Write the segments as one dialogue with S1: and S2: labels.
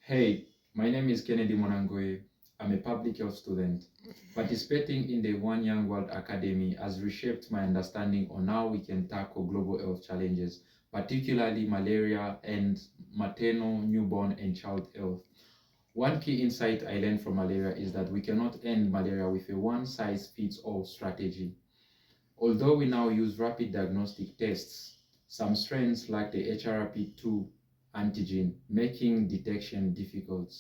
S1: Hey, my name is Kennedy Monangoe. I'm a public health student. Participating in the One Young World Academy has reshaped my understanding on how we can tackle global health challenges, particularly malaria and maternal, newborn, and child health. One key insight I learned from malaria is that we cannot end malaria with a one-size-fits-all strategy. Although we now use rapid diagnostic tests, some strains lack the HRP2 antigen, making detection difficult.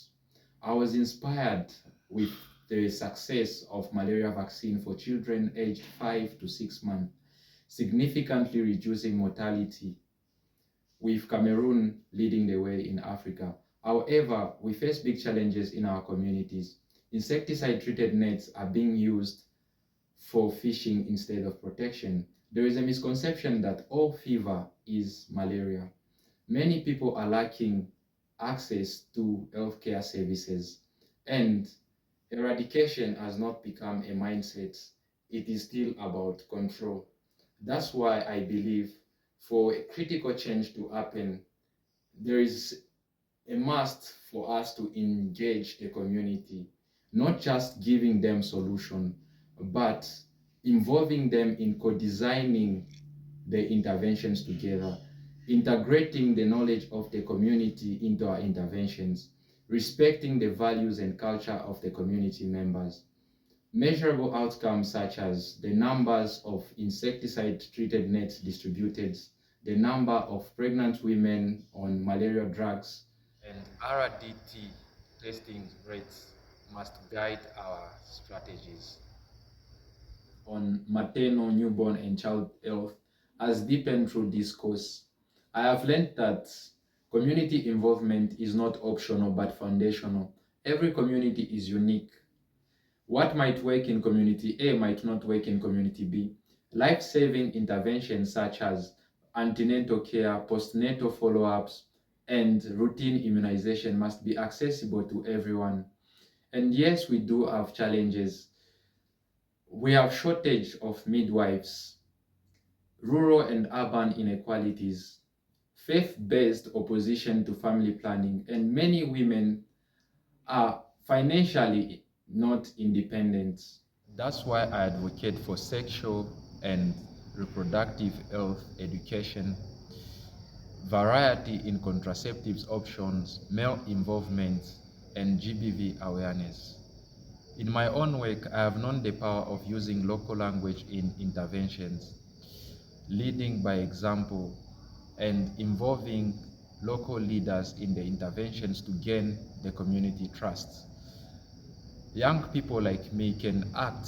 S1: I was inspired with the success of malaria vaccine for children aged 5 to 6 months, significantly reducing mortality, with Cameroon leading the way in Africa. However, we face big challenges in our communities. Insecticide-treated nets are being used for fishing instead of protection. There is a misconception that all fever is malaria. Many people are lacking access to healthcare services, and eradication has not become a mindset. It is still about control. That's why I believe for a critical change to happen, there is a must for us to engage the community, not just giving them solution, but involving them in co-designing the interventions together, integrating the knowledge of the community into our interventions, respecting the values and culture of the community members. Measurable outcomes such as the numbers of insecticide-treated nets distributed, the number of pregnant women on malaria drugs, and RDT testing rates must guide our strategies. On maternal, newborn, and child health has deepened through this course. I have learned that community involvement is not optional but foundational. Every community is unique. What might work in community A might not work in community B. Life-saving interventions such as antenatal care, postnatal follow-ups, and routine immunization must be accessible to everyone. And yes, we do have challenges. We have shortage of midwives, rural and urban inequalities, faith-based opposition to family planning, and many women are financially not independent. That's why I advocate for sexual and reproductive health education, variety in contraceptives options, male involvement, and GBV awareness. In my own work, I have known the power of using local language in interventions, leading by example, and involving local leaders in the interventions to gain the community trust. Young people like me can act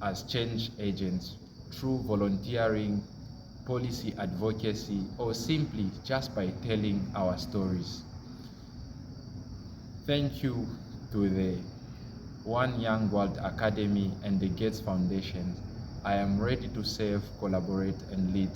S1: as change agents through volunteering, policy advocacy, or simply just by telling our stories. Thank you to the One Young World Academy and the Gates Foundation. I am ready to serve, collaborate, and lead